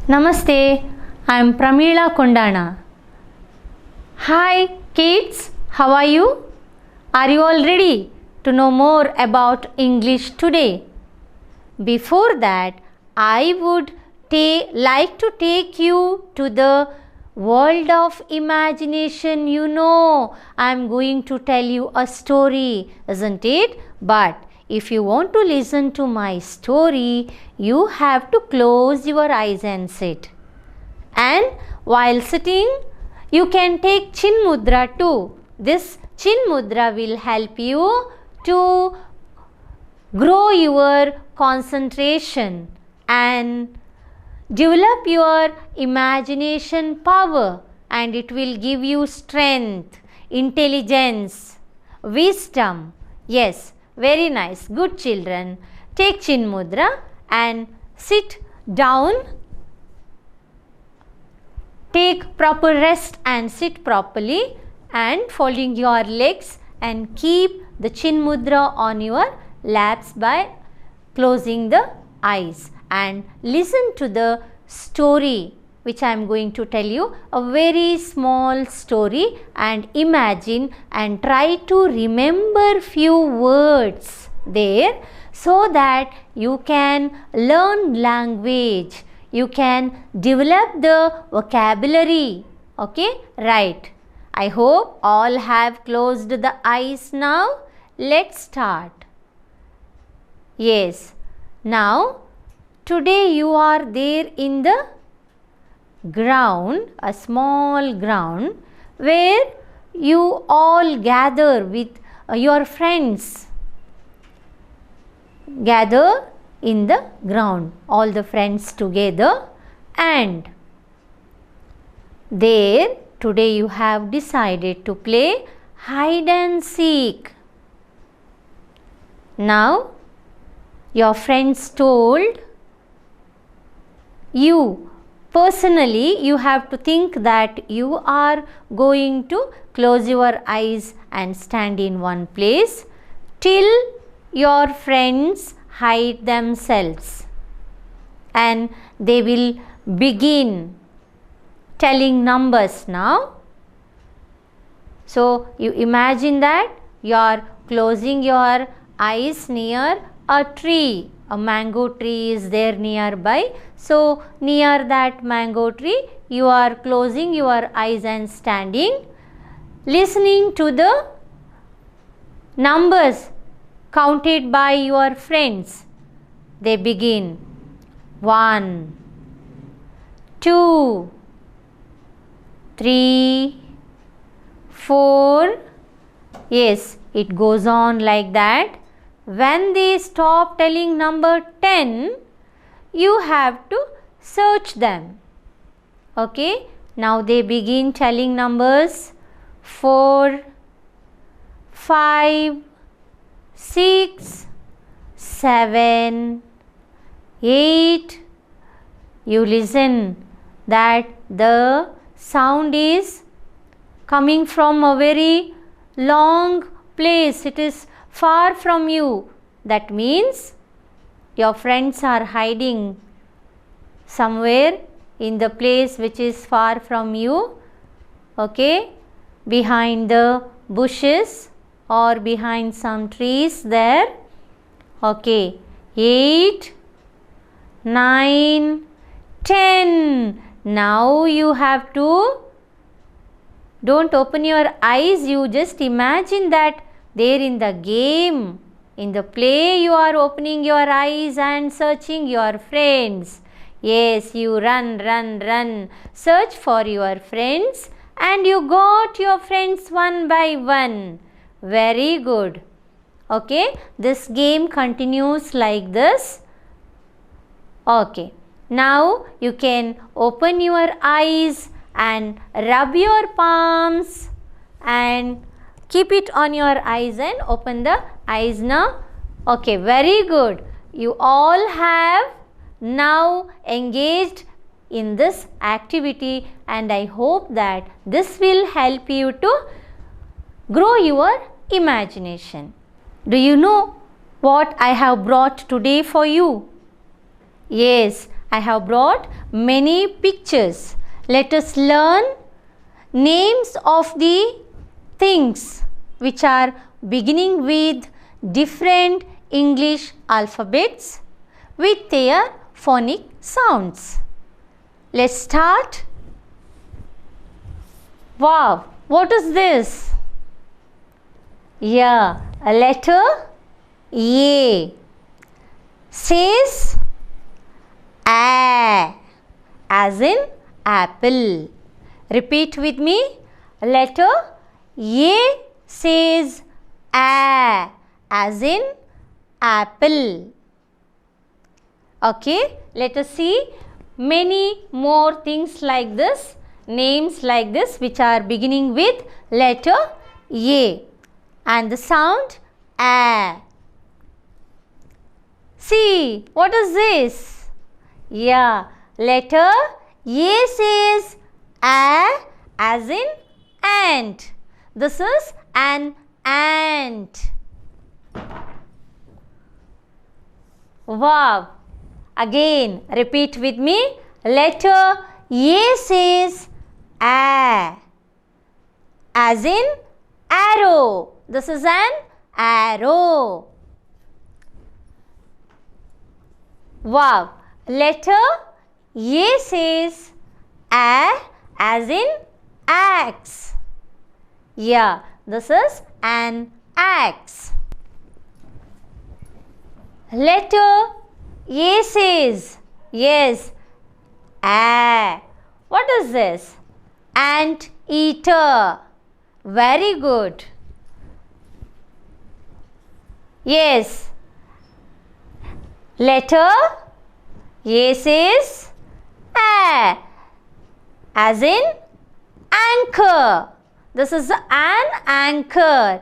Namaste, I am Pramila Kondana. Hi kids, how are you? Are you all ready to know more about English today? Before that, I would like to take you to the world of imagination. You know, I am going to tell you a story, isn't it? But if you want to listen to my story, you have to close your eyes and sit. And while sitting, you can take Chin Mudra too. This Chin Mudra will help you to grow your concentration and develop your imagination power, and it will give you strength, intelligence, wisdom. Yes, very nice. Good children. Take Chin Mudra and sit down. Take proper rest and sit properly and folding your legs, and keep the Chin Mudra on your laps by closing the eyes, and listen to the story which I am going to tell you, a very small story, and imagine and try to remember few words there so that you can learn language, you can develop the vocabulary. Okay, right. I hope all have closed the eyes now. Let's start. Yes, now today you are there in the ground, a small ground where you all gather with your friends. Gather in the ground, all the friends together, and there today you have decided to play hide and seek. Now your friends told you, personally you have to think that you are going to close your eyes and stand in one place till your friends hide themselves, and they will begin telling numbers now. So you imagine that you are closing your eyes near a tree. A mango tree is there nearby. So near that mango tree you are closing your eyes and standing, listening to the numbers counted by your friends. They begin 1, 2, 3, 4. Yes, it goes on like that. When they stop telling number 10, you have to search them. Okay, now they begin telling numbers 4, 5, 6, 7, 8. You listen that the sound is coming from a very long place. It is far from you. That means your friends are hiding somewhere in the place which is far from you. Okay, behind the bushes or behind some trees there. Okay, 8, 9, 10. Now you have to, don't open your eyes, you just imagine that there in the game, in the play, you are opening your eyes and searching your friends. Yes, you run, run, run, search for your friends, and you got your friends one by one. Very good. Okay, this game continues like this. Okay, now you can open your eyes and rub your palms and keep it on your eyes and open the eyes now. Okay, very good. You all have now engaged in this activity, and I hope that this will help you to grow your imagination. Do you know what I have brought today for you? Yes, I have brought many pictures. Let us learn names of the things which are beginning with different English alphabets with their phonic sounds. Let's start. Wow, what is this? Yeah, a letter A says A as in apple. Repeat with me. Letter A says A as in apple. Okay, let us see many more things like this, names like this which are beginning with letter A and the sound A. See, what is this? Yeah, letter A says A as in ant. This is an ant. Wow. Again, repeat with me. Letter A says A as in arrow. This is an arrow. Wow. Letter A says A as in axe. Yeah, this is an axe. Letter A says, yes, A. What is this? Ant eater. Very good. Yes. Letter A says A as in anchor. This is an anchor.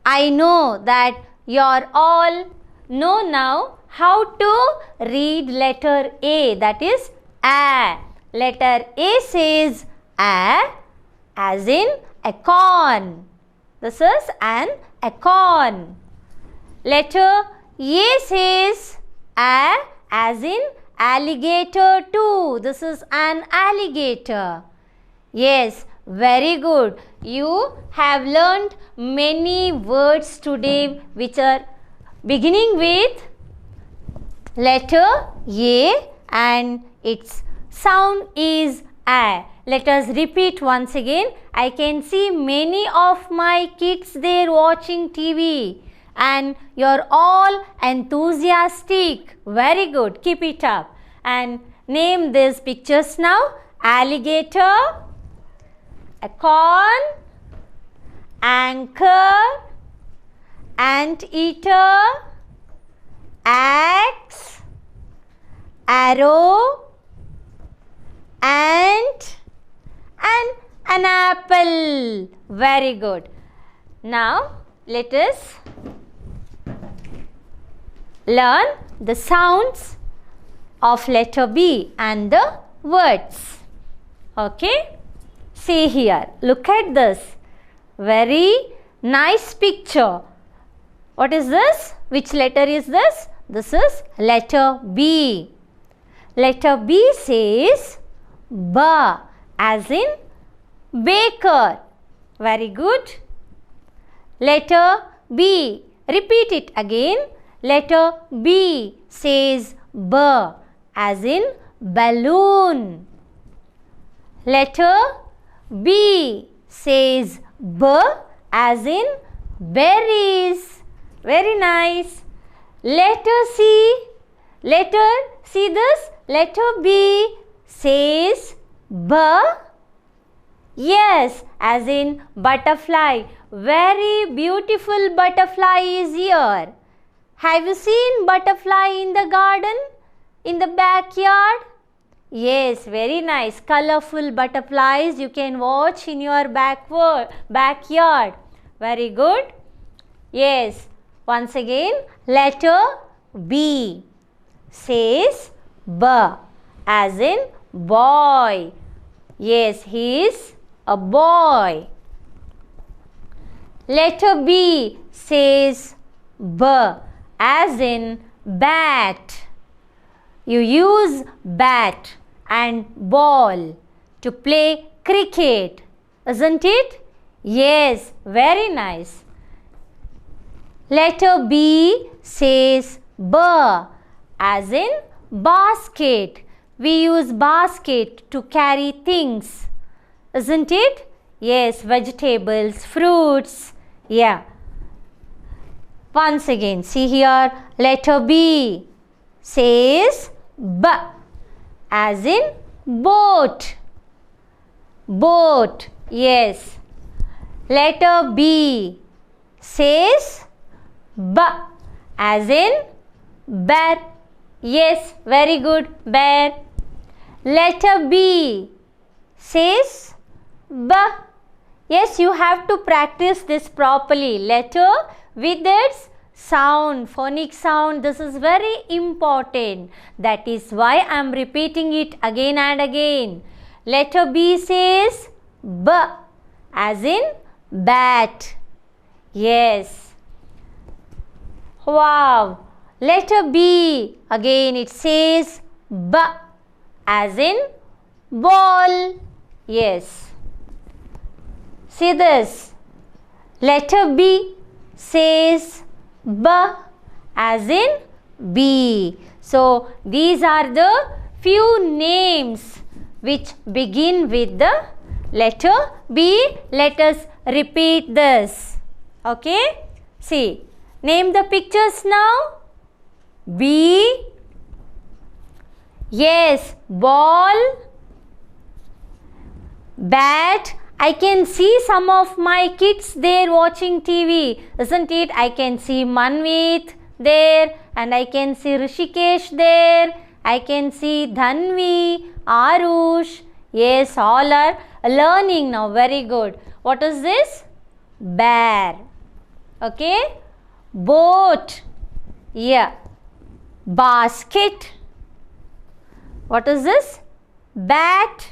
I know that you are all know now how to read letter A, that is A. Letter A says A as in acorn. This is an acorn. Letter A says A as in alligator too. This is an alligator. Yes, very good. You have learned many words today which are beginning with letter A and its sound is A. Let us repeat once again. I can see many of my kids there watching TV and you are all enthusiastic. Very good. Keep it up. And name these pictures now. Alligator, acorn, anchor, anteater, axe, arrow, ant and an apple. Very good. Now let us learn the sounds of letter B and the words. Okay? See here. Look at this. Very nice picture. What is this? Which letter is this? This is letter B. Letter B says B as in baker. Very good. Letter B. Repeat it again. Letter B says B as in balloon. Letter B says B as in berries. Very nice. Letter C. See this? Letter B says B. Yes, as in butterfly. Very beautiful butterfly is here. Have you seen butterfly in the garden? In the backyard? Yes, very nice. Colorful butterflies you can watch in your backyard. Very good. Yes, once again, letter B says B as in boy. Yes, he is a boy. Letter B says B, as in bat. You use bat and ball to play cricket, isn't it? Yes, very nice. Letter B says B, as in basket. We use basket to carry things, isn't it? Yes, vegetables, fruits. Yeah. Once again, see here, letter B says B, as in boat. Boat, yes. Letter B says B, as in bear. Yes, very good, bear. Letter B says B. Yes, you have to practice this properly. Letter with its sound, phonic sound. This is very important. That is why I am repeating it again and again. Letter B says B, as in bat. Yes. Wow. Letter B, again it says B, as in ball. Yes. See this. Letter B says B, as in bee. So these are the few names which begin with the letter B. Let us repeat this. Okay. See. Name the pictures now. B. Yes. Ball. Bat. I can see some of my kids there watching TV, isn't it? I can see Manvit there, and I can see Rishikesh there. I can see Dhanvi, Arush. Yes, all are learning now. Very good. What is this? Bear. Okay. Boat. Yeah. Basket. What is this? Bat.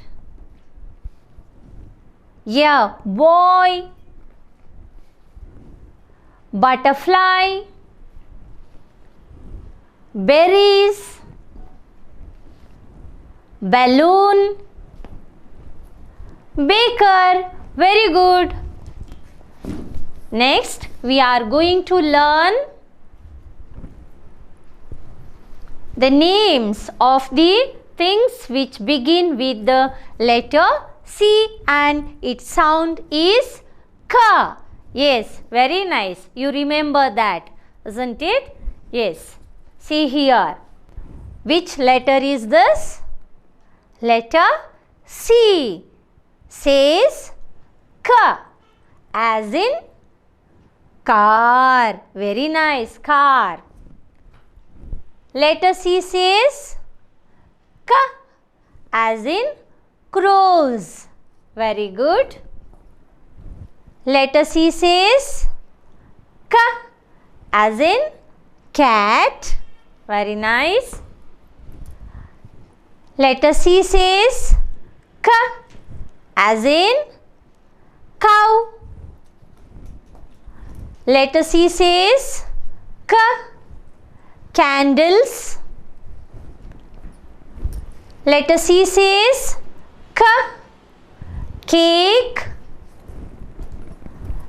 Yeah, boy. Butterfly. Berries. Balloon. Baker. Very good. Next, we are going to learn the names of the things which begin with the letter C and its sound is K. Yes, very nice. You remember that, isn't it? Yes. See here. Which letter is this? Letter C says K, as in car. Very nice, car. Letter C says K, as in crows. Very good. Letter C says K, as in cat. Very nice. Letter C says K, as in cow. Letter C says K, candles. Letter C says K, cake.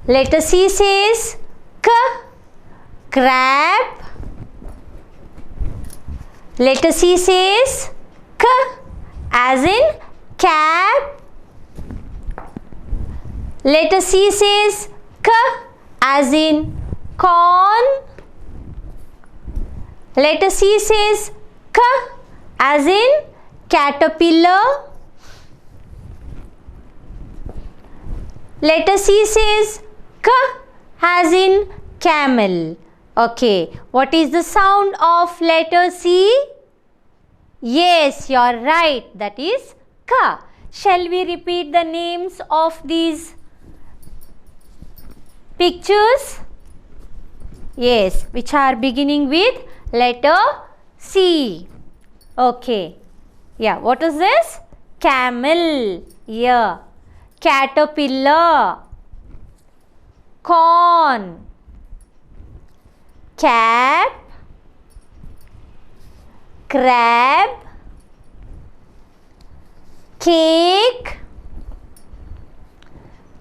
Letter C says K, crab. Letter C says K, as in cap. Letter C says K, as in corn. Letter C says K, as in caterpillar. Letter C says K, as in camel. Okay, what is the sound of letter C? Yes, you are right. That is K. Shall we repeat the names of these pictures? Yes, which are beginning with letter C. Okay. Yeah, what is this? Camel. Yeah. Caterpillar. corn. Cap, crab, cake,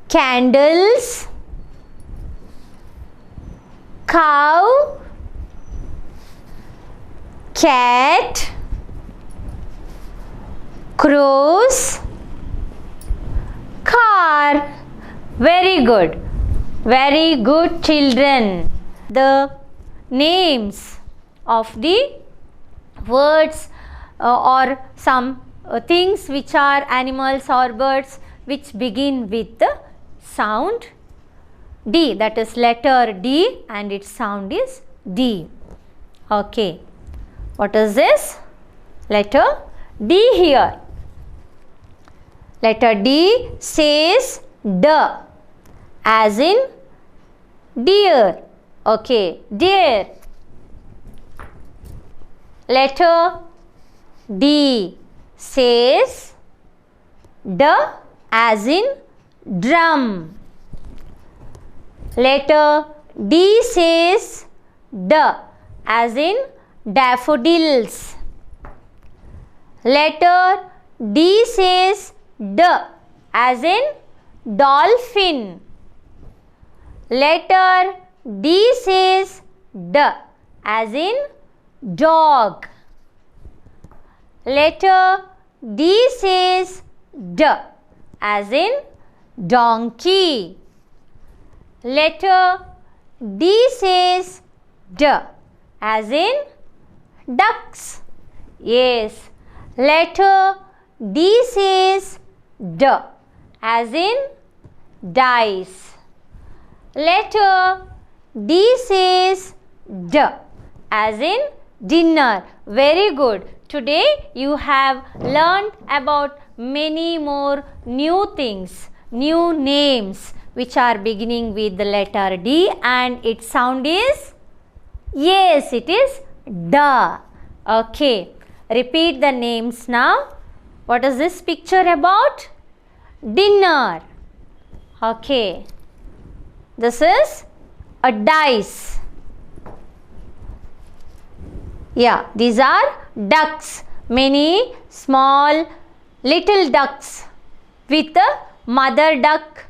candles, cow, cat, crows, car. Very good. Very good, children. The names of the words or some things which are animals or birds which begin with the sound D, that is letter D, and its sound is D. Okay. What is this? Letter D here. Letter D says D as in deer. Okay, deer. Letter D says D as in drum. Letter D says D as in daffodils. Letter D says D as in dolphin. Letter D says D as in dog. Letter D says D as in donkey. Letter D says D as in ducks. Yes. Letter D says D as in dice. Letter D says D as in dinner. Very good. Today you have learned about many more new things, new names which are beginning with the letter D, and its sound is, yes, it is D. Okay. Repeat the names now. What is this picture about? Dinner. Okay. This is a dice. Yeah, these are ducks. Many small little ducks with a mother duck.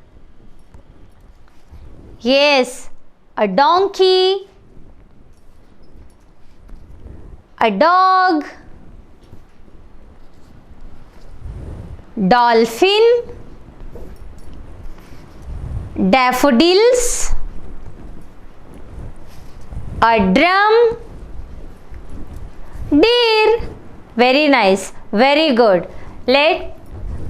Yes, a donkey, a dog, dolphin, daffodils, a drum, deer. Very nice. Very good. Let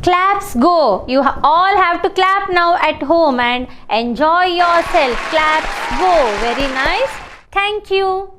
claps go. You all have to clap now at home and enjoy yourself. Claps go. Very nice. Thank you.